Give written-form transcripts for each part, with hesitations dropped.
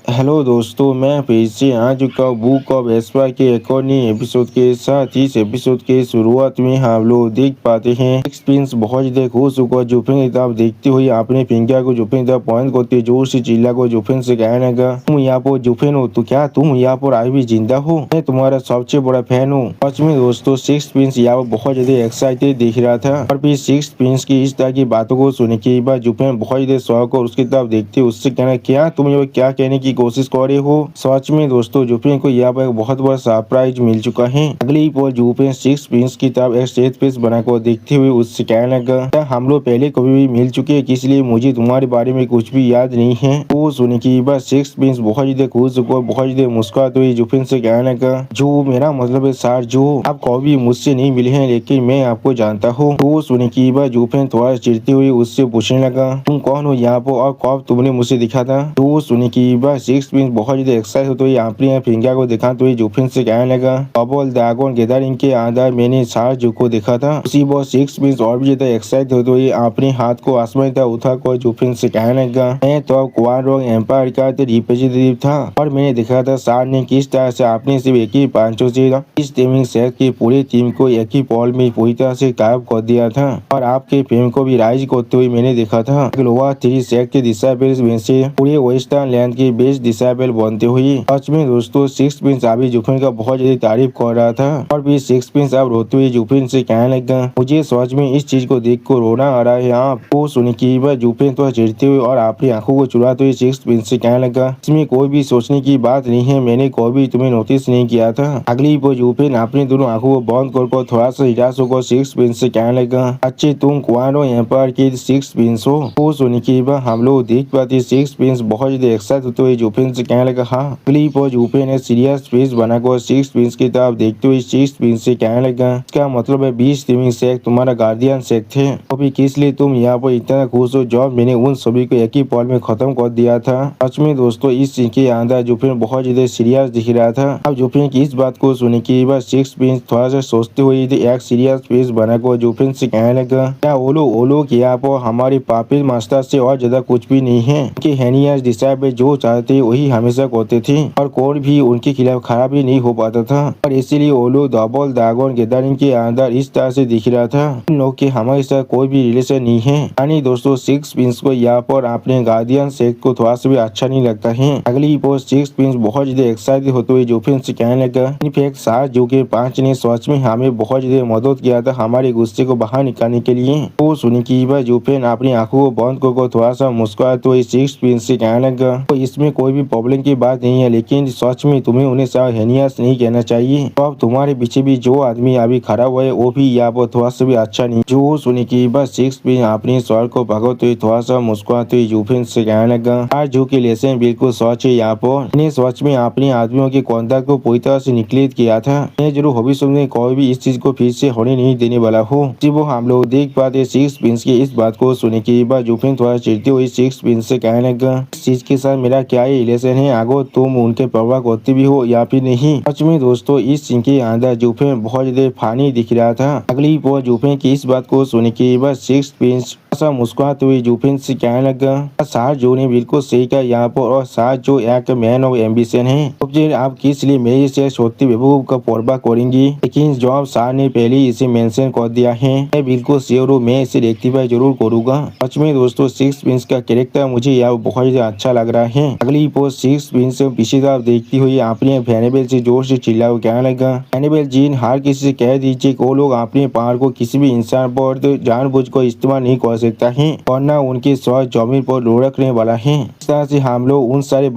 Hello दोस्तों, मैं फिर से आ चुका हूँ बुक ऑफ एस्पर के एक और नई एपिसोड के साथ। इस एपिसोड के शुरुआत में हम लोग देख पाते हैं प्रिंस बहुत ज्यादा खुश होकर जुफिन की तरफ देखते हुए अपने फिंगर को जुफिन की तरफ पॉइंट करते जोर से चिल्ला को जुफिन से कहने लगा, तुम यहाँ पर जुफिन हो तो क्या तुम यहाँ पर अभी भी जिंदा हो? मैं तुम्हारा सबसे बड़ा फैन हूँ। सच में दोस्तों, सिक्स प्रिंस यहाँ पर बहुत ज्यादा एक्साइटेड दिख रहा था और फिर सिक्स प्रिंस की इस तरह की बातों को सुनने के बाद जुफिन बहुत ज्यादा शौक और उसकी तरफ देखते उससे कहना, क्या तुम ये क्या कहने की कोशिश कर रहे हो? सच में दोस्तों, जुफिन को यहाँ पर एक बहुत बड़ा सरप्राइज मिल चुका है। अगली पल जुफिन सिक्स प्रिंस की तरफ एक स्टेज पेस बनाकर देखते हुए उससे कहने लगा, क्या हम लोग पहले कभी भी मिल चुके हैं, इसलिए मुझे तुम्हारे बारे में कुछ भी याद नहीं है। वो सुनने की बात सिक्स प्रिंस बहुत ज्यादा खुश होकर बहुत ज्यादा मुस्कुराते हुए जुफिन से कहने लगा, जो मेरा मतलब है सर, जो आप कभी मुझसे नहीं मिले हैं लेकिन मैं आपको जानता हूँ। वो सुनने की बात जुफिन थोड़ा चिढ़ते हुए उससे पूछने लगा, तुम कौन हो यहाँ पर और कब तुमने मुझे दिखा था? तो सुनने की बात सिक्स प्रिंस बहुत ज्यादा एक्साइट होते हुए अपने फिंगर को दिखाते हुए जुफिन से कहने लगा, डबल ड्रैगन गैदरिंग के अंदर मैंने सार्जू को देखा था। उसी बार सिक्स प्रिंस और भी ज्यादा एक्साइट होते हुए अपने हाथ को आसमान तक उठाकर जुफिन से कहने लगा, मैं तो क्वान रॉन्ग एम्पायर का रिप्रेजेंटेटिव था और मैंने देखा था सर ने किस तरह से आपने सिर्फ एक ही पांचों से इस टीमिंग सेट की पूरी टीम को एक ही पॉल में पूरी तरह से गायब कर दिया था और आपके फिल्म को भी राइज करते हुए मैंने देखा था। लोअर थ्री सेट के डिसाइबल्स में से पूरे वेस्टर्न लैंड की बेस्ट डिसाइबल बनते हुए। सच में दोस्तों, सिक्स प्रिंस अभी जुफिन का बहुत ज्यादा तारीफ कर रहा था और फिर सिक्स प्रिंस अब रोते हुए जुफिन से कहने लगा, मुझे सच में इस चीज को देख कर रोना आ रहा है। आपको सुन की बात जुफिन तो चिढ़ते हुए और अपनी आंखों को चुराते हुए सिक्स प्रिंस से कहने लगा, इसमें कोई भी सोचने की बात नहीं है, मैंने कभी तुम्हें नोटिस नहीं किया था। अगली बार जुफिन अपनी दोनों आंखों को बंद कर थोड़ा सा निराश होकर सिक्स प्रिंस से कहने लगा, अच्छे तुम क्वानो एम्पायर के सिक्स प्रिंस हो? वो सुन की बात हम लोग देख पाते सिक्स प्रिंस बहुत ज्यादा एक्साइट होते हुए जुफिन से कहने लगा, हाँ। अगली बार जुफिन ने सीरियस फेस बनाकर सिक्स प्रिंस की तरफ देखते हुए सिक्स प्रिंस से कहने लगा, इसका मतलब है 20 टीमिंग सेट तुम्हारा गार्डियन सेट थे, अभी किस लिए तुम यहाँ पर इतना खुश हो जब मैंने उन सभी को एक ही पॉल में खत्म कर दिया था? सच में दोस्तों, इस चीज के अंदर जुफिन बहुत ज्यादा सीरियस दिख रहा था। अब जुफिन की इस बात को सुनने के बाद सिक्स प्रिंस थोड़ा सा सोचते हुए एक सीरियस फेस बनाकर जुफिन से कहने लगा, क्या ओलो कि यहाँ पर हमारे पापिल मास्टर से और ज्यादा कुछ भी नहीं है कि हेनियस डिसाइबल जो चाहते वही हमेशा करते थे और कोई भी उनके खिलाफ खड़ा भी नहीं हो पाता था और इसीलिए ओलो डबल ड्रैगन गैदरिंग के अंदर इस तरह से दिख रहा था इन लोग के हमारे साथ कोई भी रिलेशन नहीं है। यानी दोस्तों, सिक्स प्रिंस को यहाँ पर अपने गार्डियन सेट को थोड़ा सा भी अच्छा नहीं लगता है। अगली बार सिक्स प्रिंस बहुत ज्यादा एक्साइटेड होते हुए जुफिन से कहने लगा, इनफैक्ट सार जो के पांच ने सच में हमें बहुत ज्यादा मदद किया था हमारे गुस्से को बाहर निकालने के लिए। वो सुनी की बात जुफिन अपनी आंखों को बंद कर थोड़ा सा मुस्कुराते हुए सिक्स प्रिंस से कहने लगा, तो इसमें कोई भी प्रॉब्लम की बात नहीं है, लेकिन सच में तुम्हें उन्हें सारा हेनियस नहीं कहना चाहिए। तो अब तुम्हारे पीछे भी जो आदमी अभी खड़ा हुआ है वो भी यहाँ पर थोड़ा सा भी अच्छा नहीं। जो सुनी की बात सिक्स प्रिंस अपने स्वर को भगाते हुए थोड़ा सा मुस्कुराते हुए जुफिन से कहने लगा, आज जो के लेसन बिल्कुल सच है। यहाँ पर इन्हें सच में अपने आदमियों के कॉन्ट्रैक्ट को पूरी तरह से निकलित किया था। मैं जरूर भविष्य में कोई भी इस चीज को फिर से होने नहीं देने वाला हूँ। वो हम लोग देख पाते सिक्स प्रिंस की इस बात को सुनने के बाद जुफिन थोड़ा चिढ़ते हुए सिक्स प्रिंस से कहने लगा, इस चीज के साथ मेरा क्या ही रिलेशन है? आगो तुम उनके परवाह करते भी हो या फिर नहीं? सच में दोस्तों, इस सीन के अंदर जुफिन बहुत ज्यादा फानी दिख रहा था। अगली बार जुफिन की इस बात को सुनने के बाद सिक्स प्रिंस मुस्कुराते हुए जुफिन से कहने लगा, सार जो ने बिल्कुल सही कहा यहाँ पर और सार जो एक मैन ऑफ एम्बिशन है। अब आप किस लिए मेरे से छोटी बेवकूफ का परवाह करेंगी? लेकिन जॉब सार ने पहले इसे मेंशन कर दिया है, मैं बिल्कुल श्योर हूँ मैं इसे रेक्टिफाई जरूर करूंगा। सच में दोस्तों, सिक्स प्रिंस का कैरेक्टर मुझे यहाँ बहुत ज्यादा अच्छा लग रहा है। अगली पोस्ट सिक्स प्रिंस पीछे तरफ देखती हुई अपने फैनेबल से जोर से चिल्ला कहने लगा, फैनेबल जीन हर किसी से कह दीजिए कि वो लोग अपने पावर को किसी भी इंसान पर जानबूझ कर इस्तेमाल नहीं कर सकता है और न उनके स्वर जमीन पर लुढ़कने वाला है। इस तरह से हम लोग उन सारे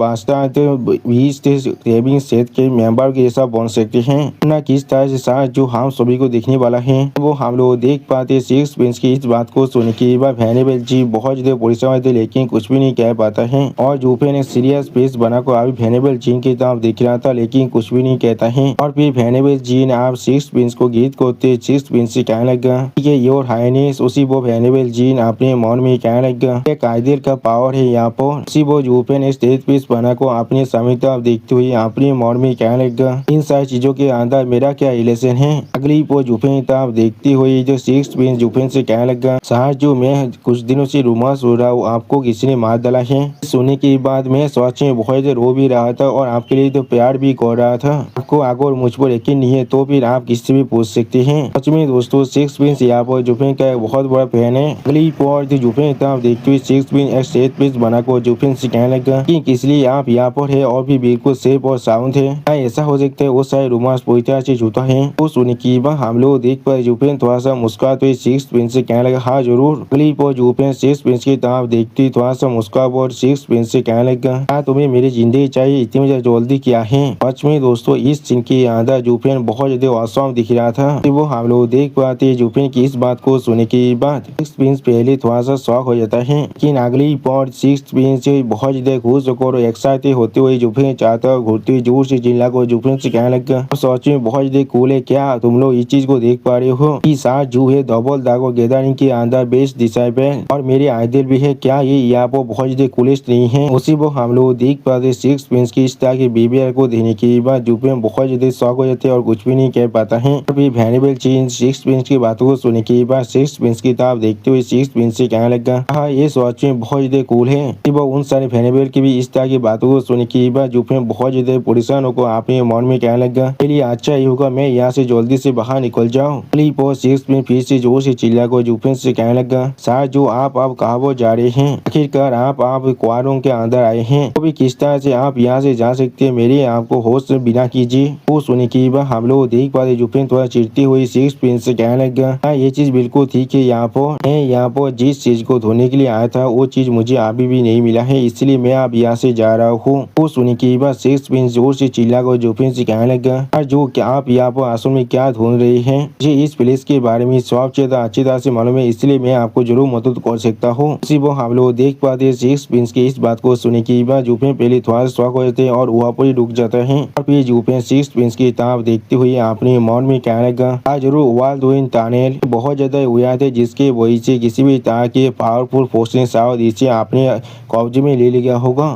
सेट के मेंबर के जैसा बन सकते हैं, न किस तरह से सार जो हम सभी को देखने वाला है वो हम लोग देख पाते। सिक्स प्रिंस की इस बात को सुन के बाद फैनेबल जी बहुत ज्यादा परेशान थे लेकिन कुछ भी नहीं कह पाता है और जुफिन ने सीरियस फेस बनाकर अभी फैनेबल जी की तरफ देख रहा था लेकिन कुछ भी नहीं कहता है। और फिर फैनेबल जी ने आप सिक्स प्रिंस को गीत करते सिक्स प्रिंस से कहने लगा, योर हाइनेस। उसी वो फैनेबल जी अपने मन में कहने लगा, एक आइडियल का पावर है यहाँ पर। उसी वो जुफिन ने स्टेज पीस बना को अपने सामने तरफ देखते हुए अपने मन में कहने लगा, इन सारी चीजों के अंदर मेरा क्या रिलेशन है? अगली वो जुफिन तरफ देखती हुई जो सिक्स प्रिंस जुफिन से कहने लगा, साहब जो मैं कुछ दिनों से रूमर्स हो रहा हूँ आपको किसी ने मार डाला है। सुनने के बाद मैं सच में बहुत रो भी रहा था और आपके लिए तो प्यार भी कर रहा था। आपको अगर मुझ पर यकीन नहीं है तो फिर आप किससे भी पूछ सकते हैं। सच में दोस्तों सिक्स प्रिंस यहाँ पर जुफिन का एक बहुत बड़ा फैन है। अगली पर जुफिन इतना देखते हुए सिक्स प्रिंस एक सेट पीस बनाकर जुफिन से कहने लगा कि इसलिए आप यहाँ पर है और भी बिल्कुल सेफ और साउंड है। ऐसा हो सकता है वो शायद रोमांस पूछताछ से जुटा है। वो सुनी की हम लोग देख पर जुफिन थोड़ा सा मुस्कुराते हुए सिक्स प्रिंस से कहने लगा हाँ जरूर। अगली पर जुफिन सिक्स प्रिंस की तरफ देखती थोड़ा सा मुस्कुरा और सिक्स प्रिंस से कहने लगा हाँ तुम्हें मेरी जिंदगी चाहिए इतनी मुझे जल्दी क्या है। सच में दोस्तों इस सीन के अंदर जुफिन बहुत ज्यादा औसम दिख रहा था। वो हम लोग देख पाते जुफिन की इस बात को सुनने के बाद सिक्स प्रिंस पहले थोड़ा सा शौक हो जाता है, लेकिन अगली पर सिक्स प्रिंस बहुत ज्यादा खुश होकर एक्साइटेड होते हुए जुफिन चाहता घूरते हुए जोर से चिल्ला कर जुफिन से कहने लगा सच में बहुत ज्यादा कूल है क्या तुम लोग इस चीज को देख पा रहे हो कि साथ जू है डबल दागो गैदरिंग के अंदर बेस्ट डिसाइपल और मेरे आइडियल भी है। क्या ये यहाँ पर बहुत ज्यादा कूलेस्ट नहीं है। उसी वो हम लोग देख पाते सिक्स प्रिंस की इस तरह के बिहेवियर को देने के बाद जुफिन बहुत ज्यादा शौक हो जाते हैं और कुछ भी नहीं कह पाता है। फिर वैनेबल चेंज सिक्स प्रिंस की बातों को सुनने के बाद सिक्स प्रिंस की तरफ देखते हुए सिक्स प्रिंस से कहने लगा हाँ ये सच में बहुत ज्यादा कूल है। वो उन सारे वैनेबल की भी इस तरह की बातों को सुनने के बाद जुफिन बहुत ज्यादा परेशान होकर अपने मन में कहने लगा चलिए अच्छा ही होगा मैं यहाँ से जल्दी से बाहर निकल जाऊँ। सिक्स प्रिंस फिर से जोर से चिल्ला कर जुफिन से कहने लगा सर जो आप कहाँ जा रहे हैं आखिरकार आप क्वारों के अंदर आए हैं तो भी किस तरह से आप यहाँ से जा सकते हैं मेरे आपको होश बिना कीजिए। वो सुने की बात हम लोग देख पाते जुफिन थोड़ा चिढ़ती हुई सिक्स प्रिंस से कहने लगा हाँ ये चीज बिल्कुल ठीक है। यहाँ पर जिस चीज को धोने के लिए आया था वो चीज मुझे अभी भी नहीं मिला है इसलिए मैं अब यहाँ से जा रहा हूँ। वो सुने की बात सिक्स प्रिंस जोर से चिल्ला कर जुफिन से कहने लगा जो क्या आप यहाँ पर असल में क्या ढूंढ रहे हैं मुझे इस प्लेस के बारे में सब ज्यादा अच्छी तरह से मालूम है इसलिए मैं आपको जरूर मदद कर सकता हूँ। उसी वो हम लोग देख पाते सिक्स प्रिंस की इस बात को सुने की बात जुफिन पहले थोड़ा शौक हो जाते हैं और वहाँ पर ही रुक जाता है और फिर जुफिन सिक्स प्रिंस की तरफ देखते हुए अपने मन में कहने लगा जरूर वाल दोइन टनल बहुत ज्यादा हुआ थे जिसके वजह से किसी भी तरह के पावरफुल फोर्स ने शायद इसे अपने कब्जे में ले लिया होगा।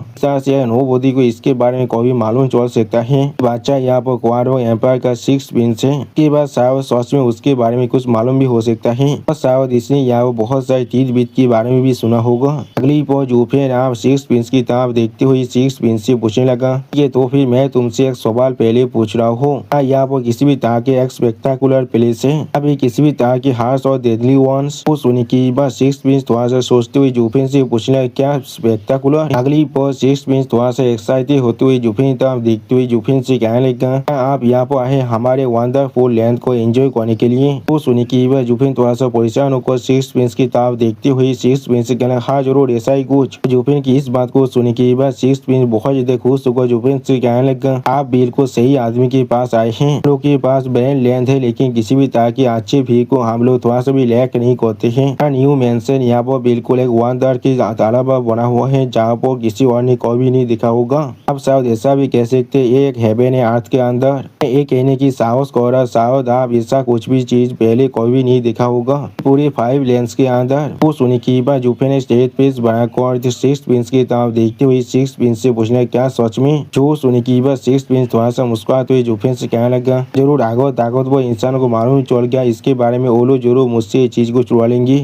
नोबडी को इसके बारे में कभी मालूम चल सकता है बच्चा यहाँ पर क्वारो एम्पायर का सिक्स प्रिंस है। के बाद शायद सच में उसके बारे में कुछ मालूम भी हो सकता है और शायद इसने यहाँ बहुत सारे चीज बीत के बारे में भी सुना होगा। अगली पर जुफिन आप सिक्स प्रिंस की तरफ देखते हुए सिक्स प्रिंस से पूछने लगा ये तो फिर मैं तुमसे एक सवाल पहले पूछ रहा हूँ यहाँ पर किसी भी तरह के एक स्पेक्टाकुलर प्लेस है अभी किसी भी तरह के हार्स और डेडली वंस को सुनी की बात सिक्स प्रिंस थोड़ा सा सोचते हुए जुफिन से पूछने लगा क्या स्पेक्टाकुलर। अगली पर सिक्स प्रिंस थोड़ा सा एक्साइटेड होते हुए जुफिन तरफ देखते हुए जुफिन से कहने लगा आप यहाँ पर आए हमारे वंडरफुल लैंड को एंजॉय करने के लिए। वो सुनी की बात जुफिन थोड़ा सा परेशान होकर सिक्स प्रिंस की तरफ देखते हुए सिक्स प्रिंस से कहना हाँ जरूर ऐसा ही कुछ। जुफिन की इस बात को सुनने के बाद सिक्स प्रिंस बहुत ज्यादा खुश होकर जुफिन से कहने लगा आप बिल्कुल सही आदमी के पास आए हैं। लोग के पास ब्रांड लैंड है लेकिन किसी भी तरह की अच्छी भी को हम लोग थोड़ा सा भी लैक नहीं करते हैं। न्यू मेंशन यहाँ पर बिल्कुल एक वंडर की तालाब बना हुआ है जहाँ पर किसी और ने कभी नहीं दिखा होगा। अब शायद ऐसा भी कह सकते ये एक हेवन है अर्थ के अंदर। ये कहने की साहस कर शायद आप ऐसा कुछ भी चीज पहले कभी नहीं देखा होगा पूरे 5 लेंस के अंदर। वो सुनी की बात जुफिन ने स्टेज पेज बनाकर सिक्स प्रिंस की तरफ देखते हुए सिक्स प्रिंस से पूछने क्या सच में। जो सुनी की बात सिक्स प्रिंस थोड़ा सा मुस्कुराते हुए जुफिन से कहने लगा जरूर ताकत वो इंसान को मालूम चल गया इसके बारे में वो लोग जरूर मुझसे ये चीज को चुरा लेंगे।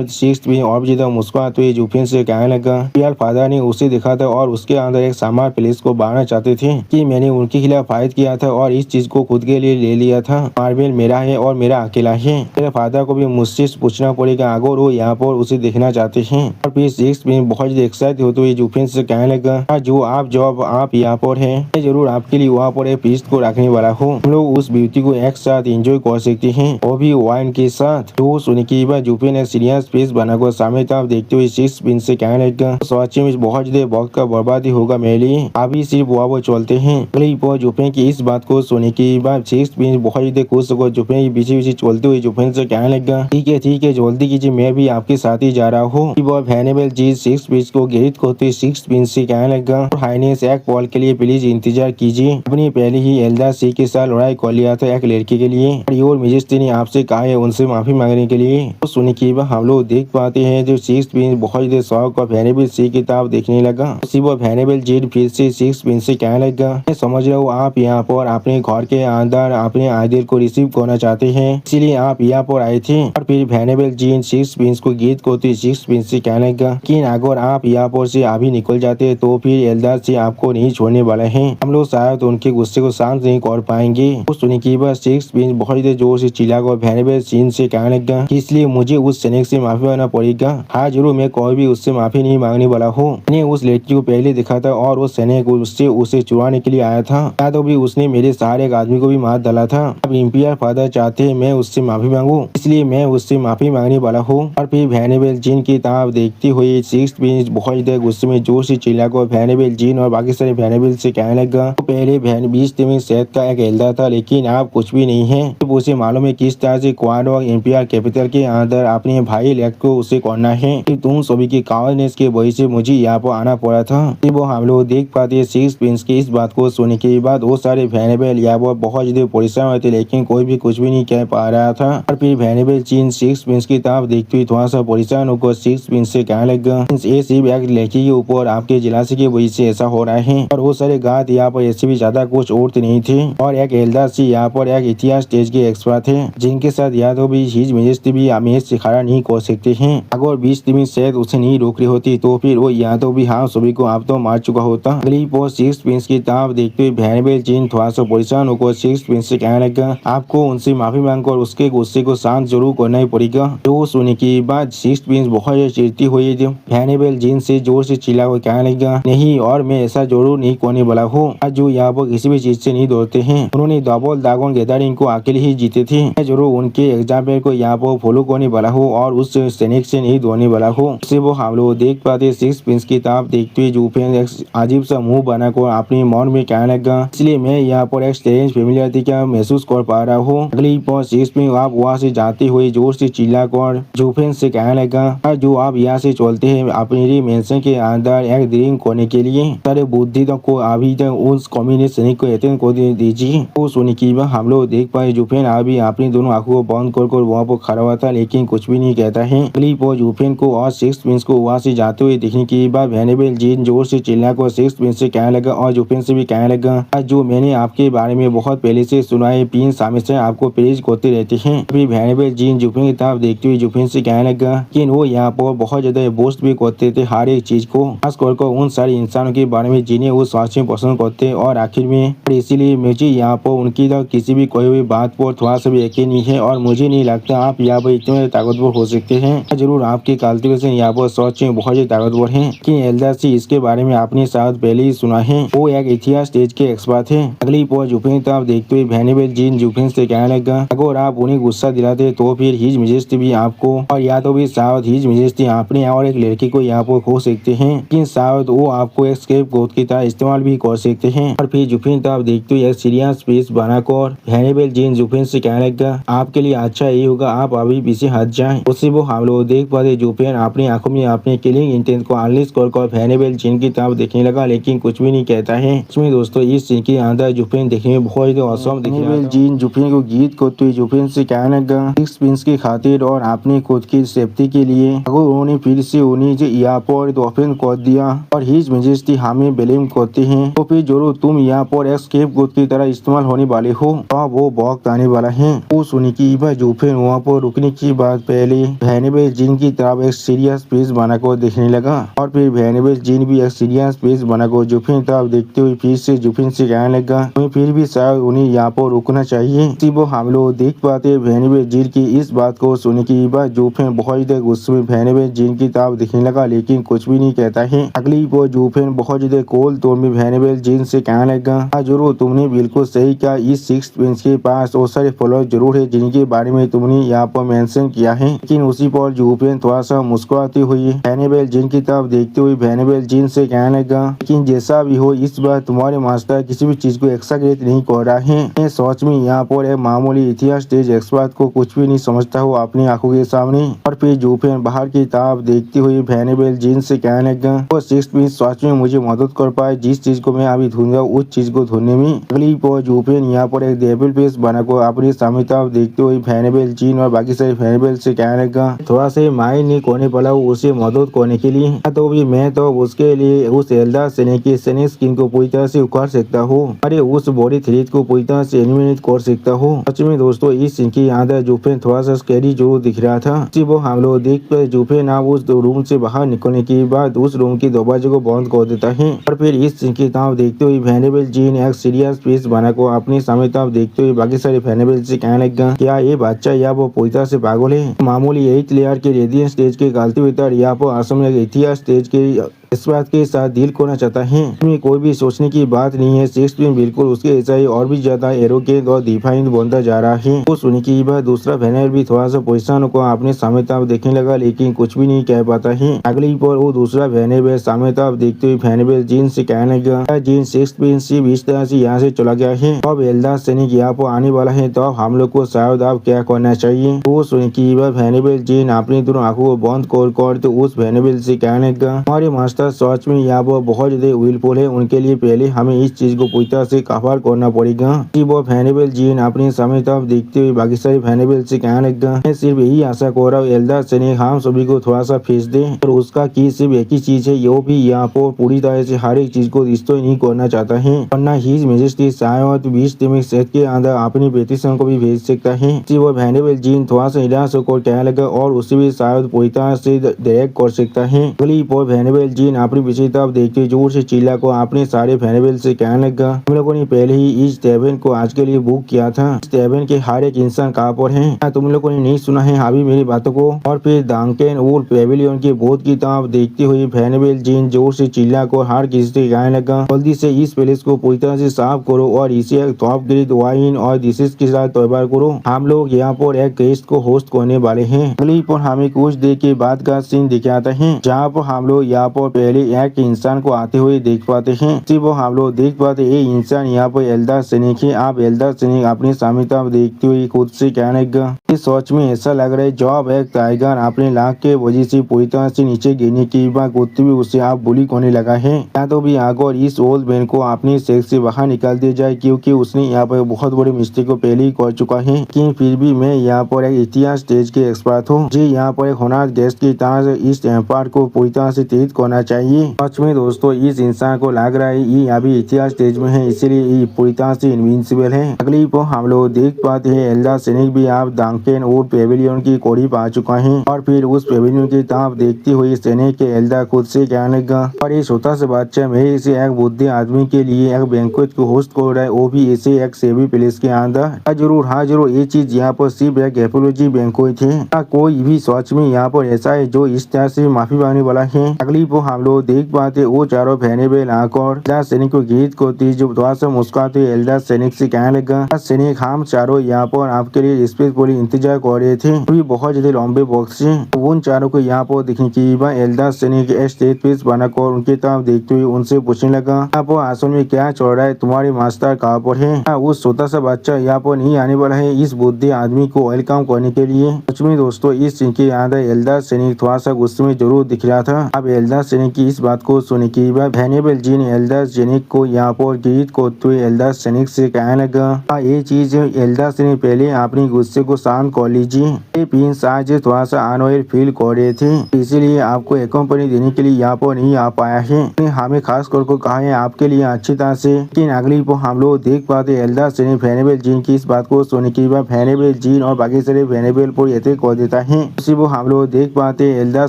सिक्स प्रिंस और ज्यादा मुस्कुराते हुए जुफिन से कहने लगा यार फादर ने उसे देखा था और उसके अंदर एक सामार प्लेस को बांटना चाहते थे कि मैंने उनके खिलाफ फाइट किया था और इस चीज को खुद के लिए ले लिया था। मार्बल मेरा है और मेरा अकेला है। मेरे फादर को भी मुझसे पूछना पड़ेगा अगर वो यहाँ पर उसे देखना चाहते हैं। और फिर सिक्स प्रिंस बहुत एक्साइटेड होते हुए जुफिन से कहने लगा जो आप यहाँ पर है मैं जरूर आपके लिए वहाँ पर एक फीस्ट को रखने वाला हूँ। हम लोग उस ब्यूटी को एक साथ एंजॉय कर सकते हैं वो भी वाइन के साथ। तो सुनने के बाद जुफिन ने सीरियस फेस बनाकर सामने तरफ देखते हुए सिक्स प्रिंस से कहने लगा सच में बहुत ज्यादा वक्त का बर्बादी होगा मेरे लिए अभी सिर्फ वो चलते हैं। अगली पर जुफिन की इस बात को सुनने के बाद सिक्स प्रिंस बहुत ज्यादा खुश होकर जुफिन के पीछे चलते हुए जुफिन से कहने लगा ठीक है जल्दी कीजिए मैं भी आपके साथ ही जा रहा हूँ। वैनेबल चीज सिक्स प्रिंस को घेरित करते सिक्स प्रिंस से कहने लगा हाइनेस एक पल के लिए प्लीज इंतजार कीजिए अपनी पहले ही एल्डा सी के साथ लड़ाई कर लिया था एक लड़के के लिए और मेजेस्टी ने आपसे कहा है उनसे माफी मांगने के लिए। तो सुनने के बाद हम लोग देख पाते हैं जो सिक्स प्रिंस बहुत ज्यादा शौक और वैनेबल सी की तरफ देखने लगा। उसी वो वैनेबल जेड फिर से सिक्स प्रिंस से कहने लगा मैं समझ रहा हूँ आप यहाँ पर अपने घर के अंदर अपने आइडियल को रिसीव करना चाहते हैं इसीलिए आप यहाँ पर आए थे। और फिर वैनेबल जेड सिक्स प्रिंस को गीत करते सिक्स प्रिंस से कहने लगा कि अगर आप यहाँ पर से अभी निकल जाते तो फिर एल्दार सिंह आपको नहीं छोड़ने वाले हैं। हम लोग शायद उनके गुस्से को शांत नहीं कर पाएंगे। उस सुनने के बाद सिक्स प्रिंस बहुत ही जोर से चिल्लाकर वेनेबल जिन से कहने लगा कि इसलिए मुझे उस सैनिक से माफी मांगना पड़ेगा। हाँ जरूर, मैं कोई भी उससे माफी नहीं मांगने वाला हूँ। मैंने उस लड़की को पहले देखा था और उस सैनिक उससे उसे चुराने के लिए आया था। या तो भी उसने मेरे सहारे एक आदमी को भी मार डाला था। अब इम्पियर फादर चाहते हैं मैं उससे माफी मांगू, इसलिए मैं उससे माफी मांगने वाला हूँ। और फिर वेनेबल जिन की तरफ देखते हुए सिक्स प्रिंस बहुत ही गुस्से में जोर से चिल्लाकर वेनेबल जिन और बाकी सारे वेनेबल से कहने लगा तो पहले 20 में सेट का एक एल्डर था, लेकिन आप कुछ भी नहीं है। तो उसे मालूम है किस तरह से क्वाड और एम्पियर कैपिटल के अंदर अपने भाई लेक्ट को उसे करना है। कि तुम सभी की कावरनेस के वजह से मुझे यहाँ पर आना पड़ा था। वो हम लोग देख पाते हैं सिक्स प्रिंस की इस बात को सुनने के बाद वो सारे वेनेबल यहाँ पर बहुत ज्यादा परेशान हुए थे, लेकिन कोई भी कुछ भी नहीं कह पा रहा था। और फिर वेनेबल चीन सिक्स प्रिंस की तरफ देखते हुए थोड़ा सा परेशान होकर सिक्स प्रिंस से कहने लगा ये सिर्फ एक लड़की के ऊपर आपके जिलासी की वजह से ऐसा हो रहा है। और वो सारे गार्ड यहाँ पर ऐसे भी ज्यादा कुछ और नहीं थे। और एक एल्डर से यहाँ पर एक इतिहास स्टेज के एक्सपर्ट थे, जिनके साथ या तो भी हिज मेजेस्टी भी मैच से खड़ा नहीं कर सकते हैं। अगर 20 टीम शायद उसे नहीं रोक रही होती तो फिर वो या तो भी हाँ सभी को आप तो मार चुका होता। अगली पोस्ट सिक्स प्रिंस की तरफ देखते हुए वेनेबल जिन थोड़ा सा परेशान होकर सिक्स प्रिंस से कहने लगा आपको उनसे माफी मांगकर उसके गुस्से को शांत जरूर करना ही पड़ेगा। तो सुनने के बाद सिक्स प्रिंस बहुत चिढ़ती हुई वेनेबल जिन से जोर से चिल्लाकर कहने लगा नहीं, और मैं ऐसा जरूर नहीं करने वाला हूँ। आज जो यहाँ पर किसी भी चीज से नहीं डरते हैं, उन्होंने डबल ड्रैगन गैदरिंग को अकेले ही जीते थे। मैं जरूर उनके एग्जाम्पल को यहाँ पर फॉलो करने वाला हूँ और उस सैनिक से नहीं दौड़ने वाला हूँ। उससे वो हम लोग देख पाते सिक्स प्रिंस की तरफ देखते हुए जूफेन एक अजीब सा मुंह बनाकर अपने मन में कहने लगा इसलिए मैं यहाँ पर एक स्ट्रेंज फेमिलियरिटी का महसूस कर पा रहा हूँ। अगली पर सिक्स प्रिंस आप वहाँ से जाते हुए जोर से चिल्लाकर जूफेन से कहने लगा जो आप यहाँ से चलते हैं अपनी मेंशन के अंदर एक ड्रिंक करने के लिए सारे बुद्धि तक को अभी तक उस कम्युनिस्ट सैनिक को अटेंड कर दीजिए। वो सुनी की हम लोग देख पाए जूफेन अभी अपनी दोनों आंखों को बंद कर वहाँ पर खड़ा हुआ था, लेकिन कुछ भी नहीं कहता है। अगली पर जूफेन को और सिक्स प्रिंस को वहाँ से जाते हुए देखने के बाद वेनेबल जिन जोर से चिल्लाकर सिक्स प्रिंस से कहने लगा और जूफेन से भी कहने लगा जो मैंने आपके बारे में बहुत पहले से सुना है, प्रिंस हमेशा आपको प्रेज करते रहते हैं। अभी वेनेबल जिन जूफेन की तरफ देखते हुए जूफेन से कहने लगा कि वो यहाँ पर बहुत ज्यादा बोस्ट भी करते थे हर एक चीज को, खास कर उन सारे इंसानों के बारे में जिन्हें वो सच में पसंद करते और आखिर में इसीलिए मुझे यहाँ पर उनकी किसी भी कोई हुई बात पर थोड़ा सा भी यकीन नहीं है और मुझे नहीं लगता आप यहाँ पर इतने ताकतवर हो सकते हैं। जरूर आपके कल्टिवेशन यहाँ पर सच में बहुत ही ताकतवर है कि एल्डर से इसके बारे में आपने शायद पहले ही सुना है। वो एक इतिहास स्टेज के एक्सपर्ट है। अगली पर जूफेन तरफ देखते हुए वेनेबल जिन जूफेन से कहने लगा अगर आप उन्हें गुस्सा दिलाते तो फिर हिज मेजेस्टी भी आपको और या तो भी शायद हिज मेजेस्टी अपने और एक लड़की को यहाँ पर खो सकते हैं, लेकिन शायद वो आपको एक स्केपगोट की तरह इस्तेमाल भी कर सकते हैं। और फिर जूफेन तरफ देखते हुए एक सीरियस फेस बनाकर वेनेबल जिन जूफेन से कहने लगा आपके लिए अच्छा यही होगा आप अभी पीछे हट जाएं। उससे वो हम लोग देख पाते जूफेन अपनी आंखों में अपने किलिंग इंटेंट को अनलिस्ट कर वेनेबल जिन की तरफ देखने लगा, लेकिन कुछ भी नहीं कहता है। इसमें दोस्तों इस सीन के अंदर जूफेन देखने में बहुत ही औसम दिख रहा है। जिन जूफेन को गीत करते हुए जूफेन से कहने लगा सिक्स प्रिंस की खातिर और अपनी खुद की सेफ्टी के लिए अगर उन्होंने फिर से उन्हें यहाँ पर ऑफेंस कर दिया और हिज मेजेस्टी हमें ब्लेम करते हैं तो फिर जरूर तुम यहाँ पर एक स्केपगोट की तरह इस्तेमाल होने वाले हो और वो वक्त आने वाला है। वो सुनी की जूफेन वहाँ पर रुकने की बात पहले वेनेबल जिन की तरफ एक सीरियस फेस बनाकर देखने लगा और फिर वेनेबल जिन भी एक सीरियस फेस बनाकर जूफेन तरफ देखते हुए फिर से जूफेन से कहने लगा तुम्हें फिर भी शायद उन्हें यहाँ पर रुकना चाहिए। वो हम लोग देख पाते वेनेबल जिन की इस बात को सुनने के बाद जूफेन बहुत ज्यादा गुस्से में वेनेबल जिन की तरफ देखने लगा, लेकिन कुछ भी नहीं कहता है। अगली वो जूफेन बहुत ज्यादा कोल तौर में वेनेबल जिन से कहने लगा जरूर तुमने बिल्कुल सही कहा, इस सिक्स प्रिंस के पास बहुत सारे फॉलोअर जरूर है जिनके बारे में तुमने यहाँ पर मेंशन किया है। लेकिन उसी पर जूफेन थोड़ा सा मुस्कुराती हुई वेनेबल जिन की तरफ देखते हुए वेनेबल जिन से कहने लगा लेकिन जैसा भी हो इस बार तुम्हारे मास्टर किसी भी चीज को एक्सैगरेट नहीं कर रहा है। मैं सोच में यहाँ पर एक मामूली इतिहास स्टेज एक्सपर्ट को कुछ भी नहीं समझता हूँ अपनी आंखों के सामने। और फिर जूफेन बाहर की तरफ देखती हुई वेनेबल जिन से कहने लगा वो सिक्स प्रिंस सच में मुझे मदद कर पाए जिस चीज को मैं अभी ढूंढूंगा उस चीज को ढूंढने में। अगली पर जूफेन यहाँ पर एक डेविल फेस बनाकर अपनी सामने तरफ देखते हुए वेनेबल जिन और बाकी सारे वेनेबल से कहने लगा थोड़ा से माइंड नहीं करने वाला उसे मदद करने के लिए तो भी मैं तो उसके लिए उस एल्डर सैनिक की सैनिक स्किन को पूरी तरह से उखाड़ सकता हूँ, अरे उस बॉडी थ्रेड को पूरी तरह से एलिमिनेट कर सकता हूँ। सच में दोस्तों इस सीन के अंदर जूफेन थोड़ा सा स्कैरी जरूर दिख रहा था। वो हम लोग देख कर जूफेन अब उस रूम से बाहर निकलने के बाद उस रूम की दरवाजे को बंद कर देता है। और फिर इस सीन की तरफ देखते हुए वेनेबल जीन एक सीरियस फेस बना को अपनी सामने तरफ देखते हुए बाकी सारे वेनेबल से कहने लगा, क्या ये बच्चा या वो पूरी तरह से पागल है? मामूली 8 लेयर के रेडियंट स्टेज के गलती हुई तर या वो असम इतिहास स्टेज के इस बात के साथ डील करना चाहता है। इसमें कोई भी सोचने की बात नहीं है। शेक्सपियर बिल्कुल उसके ऐसा ही और भी ज्यादा एरोगेंट और डिफाइंड बनता जा रहा है। वो सुनी की बात दूसरा वेनेबल भी थोड़ा सा परेशान को अपने सामने तरफ देखने लगा, लेकिन कुछ भी नहीं कह पाता है। अगली पर वो दूसरा वेनेबल सामने तरफ देखते हुए वेनेबल जीन से कहने लगा, जीन शेक्सपियर से इस तरह से यहाँ से चला गया है, अब एल्डर सैनिक यहाँ पर आने वाला है, तो हम लोग को शायद अब क्या करना चाहिए? वो सुनी की बात वेनेबल जीन अपनी दोनों आंखों को बंद कर तो उस वेनेबल से कहने लगा, हमारे मास्टर सच में यहाँ पर बहुत ज्यादा विलफुल है, उनके लिए पहले हमें इस चीज को पूरी तरह से कवर करना पड़ेगा। वो वेनेबल जीन अपने समय तरफ देखते हुए बाकी सारे वेनेबल से कहने लगा, मैं सिर्फ यही आशा कर रहा हूँ एल्डर सैनिक हम सभी को थोड़ा सा फेस दे, और उसका की सिर्फ एक ही चीज है, यो भी यहाँ पर पूरी तरह से हर एक चीज को डिस्ट्रॉय नहीं करना चाहता है, वरना हिज मेजेस्टी शायद 20 सेकंड के अंदर अपनी बेटिशन को भी भेज सकता है। वो वेनेबल जीन थोड़ा सा निराश होकर कहने लगा, और उसे भी शायद पूरी तरह से डायरेक्ट कर सकता है। अगली पर वेनेबल जीन अपनी पीछे तरफ देखते जोर से चिल्ला को अपने सारे वेनेबल से कहने लगा, हम लोगों ने पहले ही इस टैबन को आज के लिए बुक किया था, इस टैबन के हर एक इंसान कहाँ पर है? क्या तुम लोगों ने नहीं सुना है अभी मेरी बातों को? और फिर डंकन और पेविलियन के बोर्ड की तरफ देखते हुए वेनेबल जीन जोर से चिल्ला को हर किसी से कहने लगा, जल्दी से इस पैलेस को पूरी तरह से साफ करो और इसे टॉप ग्रेड वाइन और डिशेस के साथ तैयार करो, हम लोग यहाँ पर एक गेस्ट को होस्ट करने वाले हैं। अगली पर हमें कुछ देर के बाद का सीन दिखाता है, जहाँ पर हम लोग यहाँ पर पहले एक इंसान को आते हुए देख पाते हैं। सिर्फ हम लोग देख पाते ये इंसान यहाँ पर एल्डर सैनिक है। आप एल्डर सैनिक अपने सामने तरफ देखते हुए खुद से कहने लगा, इस सोच में ऐसा लग रहा है जब एक टाइगर अपने लाख के वजह से पूरी तरह से नीचे गिरने की बाद कुत्ते भी उसे आप बुली करने लगा है। या तो भी आकर इस ओल्ड मैन को अपने सेक्स से बाहर निकाल दिया जाए, क्योंकि उसने यहाँ पर बहुत बड़ी मिस्टेक को पहले ही कर चुका है। लेकिन फिर भी मैं यहाँ पर एक इतिहास स्टेज के एक्सपर्ट हूँ, जी यहाँ पर एक होनहार गेस्ट की तरह इस एम्पायर को पूरी तरह से तेज करना चाहिए। सच में दोस्तों इस इंसान को लग रहा है ये अभी इतिहास स्टेज में है, इसीलिए ये पूरी तरह से इनविंसिबल है। अगली पर हम लोग देख पाते हैं एल्डर सैनिक भी आप डंकन और पेविलियन की करीब आ चुका है, और फिर उस पेविलियन की तरफ देखते हुए सैनिक के एल्डर खुद से कहने लगा, और ये छोटा सा बच्चा मेरे से एक बुद्धि आदमी के लिए एक बैंक्वेट को होस्ट कर रहा है, वो भी ऐसे एक सेवी पैलेस के अंदर। हाँ जरूर ये चीज यहाँ पर सिर्फ एक एपोलॉजी बैंक्वेट है, कोई भी सच में यहाँ पर ऐसा है जो इस तरह से माफी मांगने वाला है। अगली पर हम लोग देख पाते वो चारों वेनेबल आकर एल्डर सैनिक को गीत करती जो थोड़ा सा मुस्कुराते एल्डर सैनिक से कहने लगा, सैनिक हम चारों यहाँ पर आपके लिए स्पेशली इंतजार कर रहे थे, अभी बहुत ज्यादा लंबे वक्त से। उन चारों को यहाँ पर देखने की बाद एल्डर सैनिक स्टेज पेज बनाकर उनकी तरफ देखते हुए उनसे पूछने लगा, यहाँ पर असल में क्या चल रहा है, तुम्हारे मास्टर कहाँ पर है? उस छोटा सा बच्चा यहाँ पर नहीं आने वाला है इस बुद्धि आदमी को वेलकम करने के लिए। सच में दोस्तों इस सीन के अंदर एल्डर सैनिक थोड़ा सा गुस्से में जरूर दिख रहा था। अब एल्डर सैनिक की इस बात को सुनने के बाद वेनेबल जीन एल्डर सैनिक को यहाँ पर गीत करते हुए एल्डर सैनिक से कहने लगा, ये चीज एल्डर सैनिक पहले अपने गुस्से को शांत कर लीजिए, ये प्रिंस आज थोड़ा सा अनवेल फील कर रहे थे, इसीलिए आपको एक कंपनी देने के लिए यहाँ पर नहीं आ पाया है। हमें खास करके कहा है आपके लिए अच्छी तरह से। लेकिन अगली पर हम लोग देख पाते एल्डर सैनिक वेनेबल जीन की इस बात को सुनने के बाद वेनेबल जीन और बाकी सारे वेनेबल पर अटैक कर देता है। उसी को हम लोग देख पाते एल्डर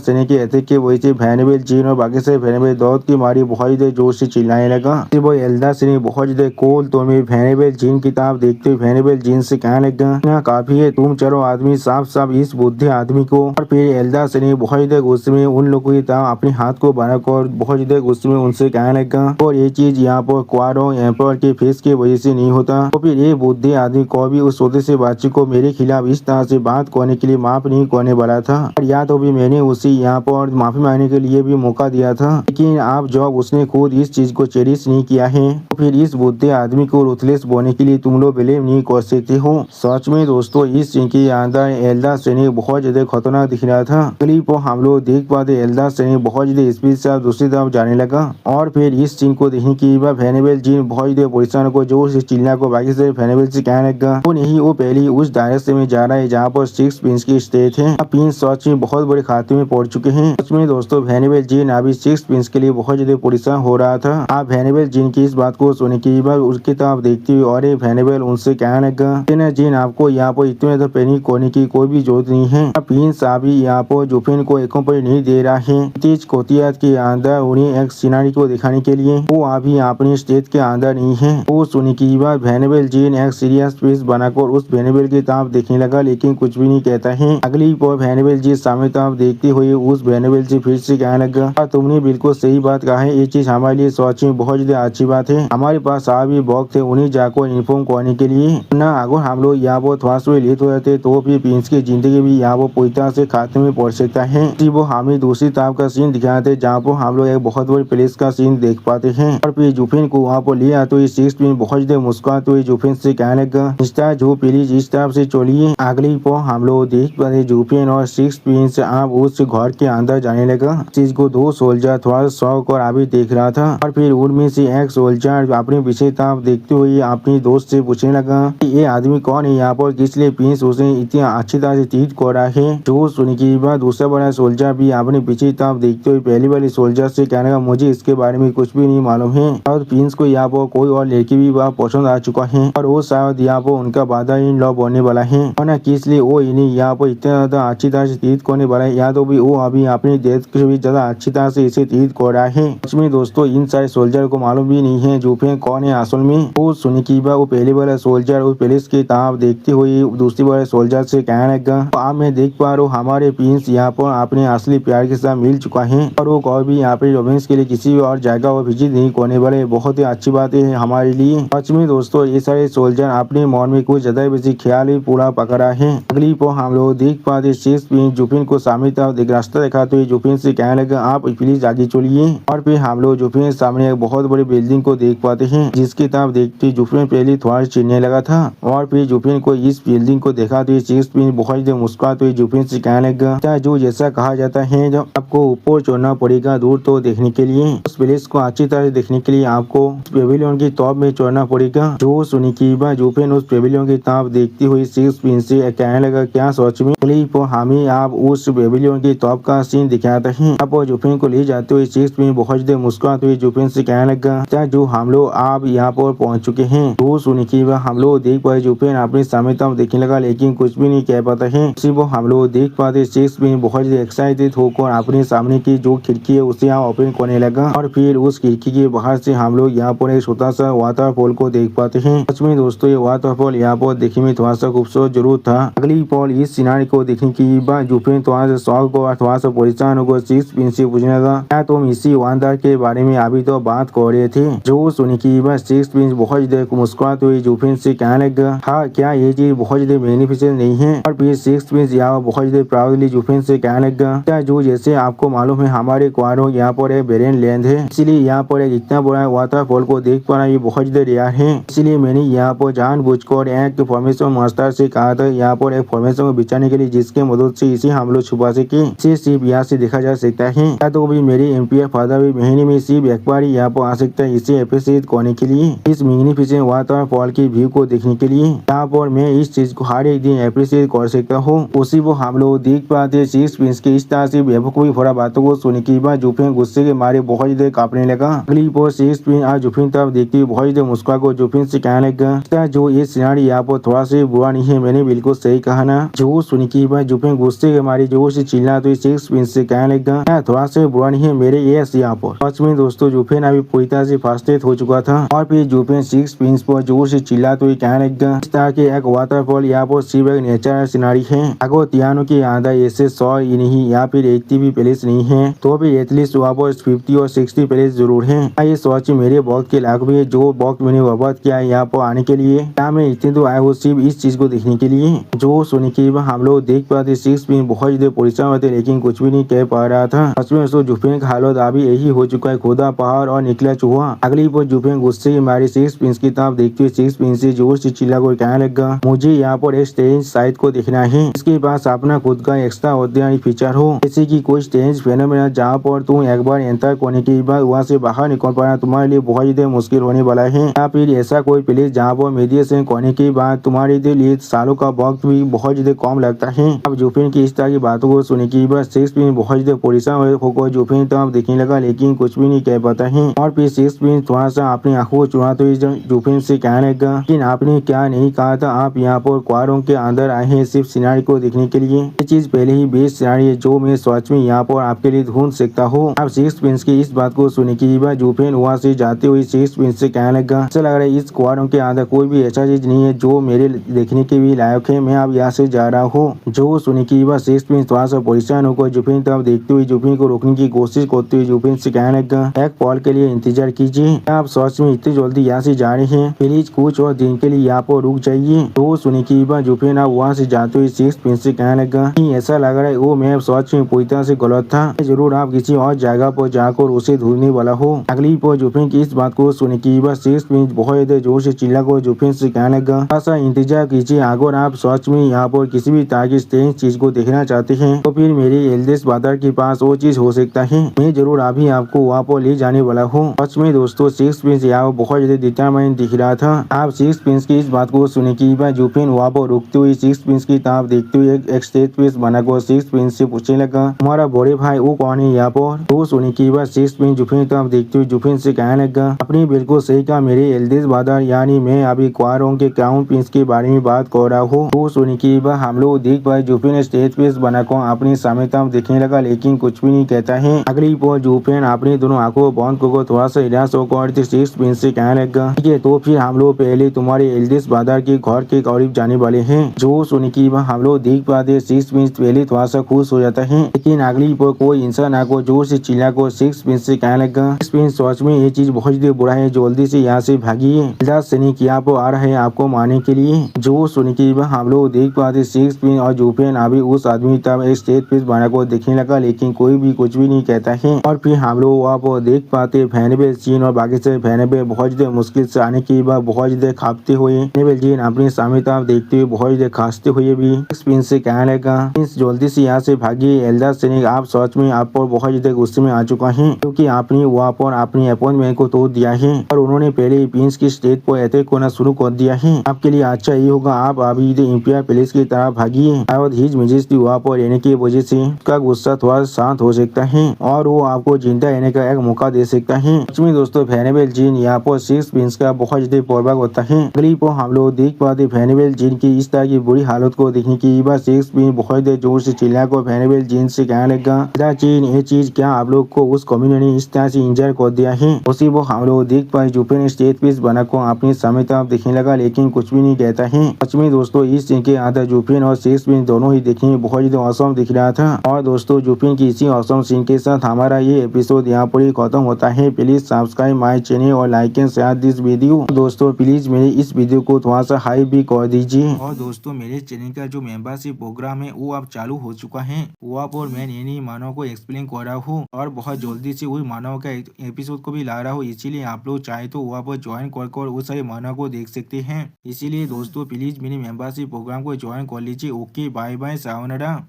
सैनिक के अटैक के वजह से वेनेबल जीन और बाकी सारे वेनेबल दौड़ की मारी बहुत ज्यादा जोर से चिल्लाने लगा। वो एल्डर सैनिक बहुत ज्यादा कोल तो में वेनेबल जीन की तरफ देखते वेनेबल जीन से कहने लगा, काफी है तुम चारों आदमी साफ साफ इस बुद्धि आदमी को। और फिर एल्डर सैनिक बहुत ज्यादा गुस्से में उन लोगों की तरफ अपने हाथ को बनाकर बहुत ज्यादा गुस्से में उनसे कहने लगा, और ये चीज यहाँ पर क्वारो एम्पायर के फेस की वजह से नहीं होता, तो फिर ये बुद्धि आदमी को भी उस छोटे से बच्चे को मेरे खिलाफ इस तरह से बात करने के लिए माफ नहीं करने वाला था, और या तो भी मैंने उसे यहाँ पर माफी मांगने के लिए भी मौका दिया था, लेकिन आप जब उसने खुद इस चीज को चेरिश नहीं किया है, तो फिर इस बुद्धि आदमी को रुथलेस बोने के लिए तुम लोग ब्लेम नहीं कर सकते हो। सच में दोस्तों इस सीन के अंदर एल्डर सैनिक बहुत ज्यादा खतरनाक दिख रहा था। क्लिप को हम लोग देख पाते एल्डर सैनिक बहुत ज्यादा स्पीड से दूसरी तरफ जाने लगा, और फिर इस सीन को देखने की बाद वेनेबल जीन बहुत ज्यादा परेशान को जोर से चिल्ला को बाकी से वेनेबल से कहने लगा, वो नहीं वो पहले उस डायरेक्शन में जा रहा है जहाँ पर 6 प्रिंस की स्टेट है। प्रिंस सच में बहुत बड़े खाते में पड़ चुके हैं। सच में दोस्तों वेनेबल जीन अभी सिक्स प्रिंस के लिए बहुत ज्यादा परेशान हो रहा था। आप हैनिबल जिन की इस बात को सुने की बाद उसकी तरफ देखती हुई और हैनिबल उनसे कहने लगा, जिन आपको यहाँ पर इतने ज्यादा पैनिक होने की कोई भी जरूरत नहीं है। प्रिंस अभी यहाँ पर जोफिन को एक पर नहीं दे रहा है। तेज कोतियात के अंदर उन्हें एक सिनारी को दिखाने के लिए वो अभी अपनी स्टेट के अंदर नहीं है। वो सुने की बाद हैनिबल जिन एक सीरियस फेस बनाकर उस हैनिबल की तरफ देखने लगा, लेकिन कुछ भी नहीं कहता है। अगली पल हैनिबल जी सामने तरफ देखते हुए उस हैनिबल जी फिर से कहने लगा, तुमने बिल्कुल सही बात कहा है। ये चीज हमारे लिए सच में बहुत ज्यादा अच्छी बात है। हमारे पास अभी वक्त है उन्हें जाकर इन्फॉर्म करने के लिए, ना अगर हम लोग यहाँ पर थोड़ा सा लेट हो जाते तो फिर प्रिंस की जिंदगी भी यहाँ पर पूरी तरह से खाते में पड़ सकता है। वो हमें दूसरी तरफ का सीन दिखाते जहाँ पर हम लोग एक बहुत बड़ी प्लेस का सीन देख पाते हैं। और फिर जोफिन को वहाँ पर लिया तो सिक्स प्रिंस बहुत ज्यादा मुस्कुराते हुए जोफिन से कहने लगा, जो प्लीज इस तरफ से चलिए। अगली पर हम लोग देख पाते जोफिन और सिक्स प्रिंस आप उस घर के अंदर जाने लगा। चीज को दो सोल्जर थोड़ा शौक और अभी देख रहा था। और फिर उनमें से एक सोल्जर अपने पीछे तरफ देखते हुए अपनी दोस्त से पूछने लगा कि ये आदमी कौन है यहाँ पर, किस लिए प्रिंस उसे इतनी अच्छी तरह से ट्रीट कर रहा है। जो सुनने के बाद दूसरा बड़ा सोल्जर भी अपने पीछे तरफ देखते हुए पहली वाली सोल्जर से कहने लगा, मुझे इसके बारे में कुछ भी नहीं मालूम है और प्रिंस को यहाँ पर कोई और लड़की भी वह पसंद आ चुका है और वो शायद यहाँ पर उनका बाधा इन लॉ बनने वाला है और न किस लिए वो इन्हें यहाँ पर इतना ज्यादा अच्छी तरह से ट्रीट करने वाला है, या तो भी वो अभी अपनी डेथ से भी ज्यादा अच्छी तरह से इसे ट्रीट कर रहा है। उसमें दोस्तों इन सारे सोल्जर को मालूम भी नहीं है जोफिन कौन है असल में। वो सुनी की बात वो पहले वाला सोल्जर उस पुलिस की तरफ देखते हुए दूसरी वाले सोल्जर से कहने लगा, आप मैं देख पा रहा हूँ हमारे प्रिंस यहाँ पर अपने असली प्यार के साथ मिल चुका है और वो कभी भी यहाँ पे रोमांस के लिए किसी और जगह वो विजिट नहीं करने वाले। बहुत ही अच्छी बात है हमारे लिए। सच में दोस्तों ये सारे सोल्जर अपने मन में कुछ ज्यादा बेसी ख्याल ही पूरा पकड़ा है। अगली पर हम लोग देख पाते सिक्स प्रिंस जोफिन को सामने तरफ रास्ता दिखा तो जोफिन से कहने लगा, आप प्लीज आगे चलिए। और फिर हम लोग जोफिन सामने एक बहुत बड़ी बिल्डिंग को देख पाते हैं, जिसकी तरफ देखते जोफिन पहले थोड़ा चिढ़ने लगा था। और फिर जोफिन को इस बिल्डिंग को देखा तो सिक्स प्रिंस बहुत मुस्कुराते हुए जोफिन से कहने लगा, जो जैसा कहा जाता है जब आपको ऊपर चढ़ना पड़ेगा दूर तो देखने के लिए, उस प्लेस को अच्छी तरह से देखने के लिए आपको पेविलियन की टॉप में चढ़ना पड़ेगा। जो सुनी की बात जोफिन उस पेविलियन की तरफ देखती हुई सिक्स प्रिंस से कहने लगा, क्या सच में क्लिप हमें आप उस पेविलियन की टॉप का सीन दिखाते हैं। आप जोफिन को ले जाते हुए सिक्स प्रिंस बहुत देर मुस्कुराते हुए जोफिन से कहने लगा, जो हम लोग आप यहाँ पर पहुँच चुके हैं। तो सुनी की बात हम लोग देख पाए जोफिन अपने सामने तरफ देखने लगा, लेकिन कुछ भी नहीं कह पाता है। सिर्फ हम लोग देख पाते सिक्स प्रिंस बहुत एक्साइटेड होकर अपने सामने की जो खिड़की है उसे यहाँ ओपन करने लगा। और फिर उस खिड़की के बाहर से हम लोग यहाँ पर एक छोटा सा वाटरफॉल को देख पाते हैं। सच में दोस्तों ये वाटरफॉल यहाँ पर देखने में थोड़ा सा खूबसूरत जरूर था। अगली पल इस सिनारी को देखने की बाद जोफिन थोड़ा सा शौक और थोड़ा सा परेशान होकर सिक्स प्रिंस से पूछने लगा, क्या तुम इसी वानदार के बारे में अभी तो बात कर रहे थे। जो सुनी की बाद सिक्स प्रिंस बहुत देर मुस्कुराते हुए जोफिन से कहने लगा, हाँ क्या ये चीज बहुत ज्यादा बेनिफिशियल नहीं है। और फिर सिक्स प्रिंस यहाँ बहुत ज्यादा प्राउडली जोफिन से कहने लगा, क्या जो जैसे आपको मालूम है हमारे क्वारो यहाँ पर एक बेरेन लैंड है, इसलिए यहाँ पर एक इतना बड़ा वाटरफॉल को देख पाना ये बहुत ज्यादा रेयर है। इसलिए मैंने यहाँ पर जानबूझकर एक फॉर्मेशन मास्टर से कहा था यहाँ पर एक फॉर्मेशन को बिछाने के लिए, जिसके मदद से इसे हम लोग छुपा सके। इसे सिर्फ यहाँ से देखा जा सकता है, या तो भी मेरे एम्पियर फादर भी महीने में सिर्फ एक बार ही यहाँ पर आ सकता है इसे अप्रिशिएट करने के लिए, इस मैग्निफिसेंट वाटरफॉल की व्यू को देखने के लिए। यहाँ पर मैं इस चीज को हर एक दिन अप्रिशिएट कर सकता हूँ। उसी को हम लोग देख पाते सिक्स प्रिंस के इस तरह से बेवकूफी भरा बातों को सुनने के बाद जोफिन गुस्से के मारे बहुत देर कांपने लगा। अगली पर सिक्स प्रिंस आज जोफिन तरफ देखते हुए बहुत देर मुस्कुरा को जोफिन से कहने लगा, जो ये सिनारी यहाँ पर थोड़ा से बुरा नहीं है, मैंने बिल्कुल सही कहा ना। जो सुनी की बात जोफिन गुस्से के मारे जोर से चिल्ला तो सिक्स प्रिंस से कहने लगा, थोड़ा से बुरा नहीं है मेरे यस यहाँ पर। सच में दोस्तों जोफिन अभी पूरी तरह से फ्रस्ट्रेट हो चुका था। और फिर जोफिन सिक्स प्रिंस पर जोर से चिल्ला तो कहने लगा, इस तरह के एक वाटरफॉल यहाँ पर सिर्फ एक नेचुरल सिनारी है। अगर तियानो के अंदर ऐसे 100 ही नहीं या फिर 80 भी प्लेस नहीं है तो भी एटलीस्ट वहाँ पर 50 और 60 प्लेस जरूर है। ये सोच मेरे वक्त के लाख भी है, जो वक्त मैंने बर्बाद किया है यहाँ पर आने के लिए, क्या मैं इतने तो आया हूँ सिर्फ इस चीज को देखने के लिए। जो सुनी की हम लोग देख पाते सिक्स प्रिंस बहुत ज्यादा परेशान होते, लेकिन कुछ भी नहीं कह पा रहा था। सच में जोफिन का हालत अभी यही हो चुका है, खुदा पहाड़ और निकला चूहा। अगली पर जोफिन गुस्से के मारे सिक्स प्रिंस की तरफ देखते हुए सिक्स प्रिंस से जोर से चिल्ला कर कहने लगा, मुझे यहाँ पर एक स्ट्रेंज साइट को देखना है, इसके पास अपना खुद का एक्स्ट्रा ऑर्डिनरी फीचर हो, जैसे कि कोई स्ट्रेंज फेनोमेना जहाँ पर तुम एक बार एंटर करने के बाद वहाँ से बाहर निकल पाना तुम्हारे लिए बहुत ज्यादा मुश्किल होने वाला है, या फिर ऐसा कोई प्लेस जहाँ पर मेडिटेशन करने के बाद तुम्हारे लिए सालों का वक्त भी बहुत ज्यादा कम लगता है। अब जोफिन की इस तरह की बातों को सुनने के बाद सिक्स प्रिंस बहुत ज्यादा परेशान होकर जुफिन तब देखने लगा लेकिन कुछ भी नहीं कह पाता है। और फिर सिक्स प्रिंस थोड़ा सा अपनी आंखों को चुराते हुए जुफिन से कहने लगा लेकिन आपने क्या नहीं कहा था आप यहाँ पर क्वारों के अंदर आए हैं सिर्फ सिनारी को देखने के लिए। ये चीज पहले ही बेस्ट सिनारी है जो मैं सच में यहाँ पर आपके लिए ढूंढ सकता हूँ। अब सिक्स प्रिंस की इस बात को सुनने के बाद जुफिन वहाँ से जाते हुए सिक्स प्रिंस से कहने लगा ऐसा लग रहा है इस क्वारों के अंदर कोई भी ऐसा चीज नहीं है जो मेरे देखने के भी लायक है, मैं अब यहाँ से जा रहा हूँ। जो सुनने के बाद सिक्स प्रिंस थोड़ा सा परेशान होकर जुफिन तब देखते हुए जुफिन को रोकने की कोशिश करते हुए जुफिन से कहने लगा एक पल के लिए इंतजार कीजिए, आप सच में इतनी जल्दी यहाँ से जा रहे हैं, प्लीज कुछ और दिन के लिए यहाँ पर रुक जाइए। तो सुनने के बाद जुफिन अब वहाँ से जाते हुए सिक्स प्रिंस से कहने लगा कि ऐसा लग रहा है वो मैं सच में पूरी तरह से गलत था, जरूर आप किसी और जगह पर जाकर उसे ढूंढने वाला हो। अगली पर जुफिन की इस बात को सुनने के बाद सिक्स प्रिंस बहुत जोर से चिल्लाकर जुफिन से कहने लगा ऐसा इंतजार कीजिए, अगर आप सच में यहाँ पर किसी भी तरह की स्ट्रेंज चीज को देखना चाहते हैं तो फिर मेरे एल्डेस्ट ब्रदर के पास वो चीज हो सकता है, मैं जरूर अभी आपको वहाँ पर ले जाने वाला हूँ। सच में दोस्तों सिक्स प्रिंस यहाँ बहुत ज्यादा डिटरमाइंड दिख रहा था। आप सिक्स प्रिंस की इस बात को सुनने के बाद जुफिन वहाँ पर रुकते हुए सिक्स प्रिंस की तरफ देखते हुए एक स्टेज पीस बनाकर सिक्स प्रिंस से पूछने लगा हमारा बड़े भाई वो कौन है यहाँ पर। तो सुनने के बाद सिक्स प्रिंस जुफिन तरफ देखते हुए जुफिन से कहने लगा अपनी बिल्कुल सही कहा, मेरे एल्डेस्ट ब्रदर यानी मैं अभी क्वारों के क्राउन प्रिंस के बारे में बात कर रहा हूँ। तो सुनने के बाद हम लोग देख पाए जुफिन स्टेज पीस बनाकर अपनी सामने तरफ देखने लगा लेकिन कुछ भी नहीं कहता है। अगली पर जुफिन अपनी दोनों आंखों बंद कर थोड़ा सा निराश होकर सिक्स प्रिंस से कहने लगा ठीक है तो फिर हम लोग पहले तुम्हारे एल्डेस्ट ब्रदर के घर के करीब जाने वाले हैं। जो सुनने के बाद हम लोग देख पाते सिक्स प्रिंस पहले थोड़ा सा खुश हो जाता है लेकिन अगली पर कोई इंसान आकर जोर से चिल्ला कर सिक्स प्रिंस से कहने लगा सिक्स प्रिंस सच में ये चीज बहुत ही बुरा है, जल्दी से यहाँ से भागिए, सैनिक यहाँ पर आ रहा है आपको मारने के लिए। जो सुनने के बाद हम लोग देख पाते सिक्स प्रिंस और जुफिन अभी उस आदमी तब एक स्टेज पीस बनाकर देखने लगा लेकिन कोई भी कुछ भी नहीं कहता है। और फिर हम लोग वहाँ पर देख पाते फैनेबल चीन और बाकी से फैनेबल बहुत ज्यादा मुश्किल से आने के बाद बहुत ज्यादा खापते हुए फैनेबल चीन अपने सामने तरफ देखते हुए बहुत ज्यादा खांसते हुए भी प्रिंस से कहने लगा प्रिंस जल्दी से यहाँ से भागिए, एल्डर सैनिक आप सच में आप पर बहुत ज्यादा गुस्से में आ चुका है क्योंकि आपने वहाँ पर अपनी अपॉइंटमेंट को तोड़ दिया है और उन्होंने पहले ही प्रिंस की स्टेज पर अटैक करना शुरू कर दिया है। आपके लिए अच्छा ये होगा आप अभी इंपियर पैलेस की तरफ भागिए और हिज मेजेस्टी वहाँ पर रहने की वजह से उसका गुस्सा थोड़ा शांत हो सकता है और वो आपको जिंदा रहने का एक मौका दे सकता है। में दोस्तों फैनेबल जीन यहाँ पर सिक्स प्रिंस का बहुत ज्यादा प्रभाव होता है। अगली पर हम लोग देख पाते फैनेबल जीन की इस तरह की बुरी हालत को देखने की बाद सिक्स प्रिंस बहुत जोर से चिल्लाकर फैनेबल जीन से कहने लगा चीन ये चीज क्या आप लोग को उस कम्युनिटी ने इस तरह से इंजर कर दिया है। उसी वो हम लोग देख पाए जुफिन स्टेज पीस बनाकर अपनी सामने तरफ देखने लगा लेकिन कुछ भी नहीं कहता है। सच में दोस्तों इस सीन के अंदर जुफिन और सिक्स प्रिंस दोनों ही देखने में बहुत ज्यादा औसम दिख रहा था। और दोस्तों जुफिन की इसी औसम सीन के साथ हमारा ये एपिसोड यहाँ पर ही खत्म होता है। प्लीज सब्सक्राइब माय चैनल और like and share this video. दोस्तों प्लीज मेरे इस वीडियो को थोड़ा सा हाई भी कर दीजिए। और दोस्तों मेरे चैनल का जो मेंबरशिप प्रोग्राम है वो अब चालू हो चुका है, वहाँ पर मैं नई मानव को एक्सप्लेन कर रहा हूँ और बहुत जल्दी से वही मानव का एपिसोड को भी ला रहा हूँ, इसीलिए आप लोग चाहे तो वहाँ पर ज्वाइन कर उस सारे मानव को देख सकते हैं। इसीलिए दोस्तों प्लीज मेरे मेंबरशिप प्रोग्राम को ज्वाइन कर लीजिए। Okay bye bye sayonara.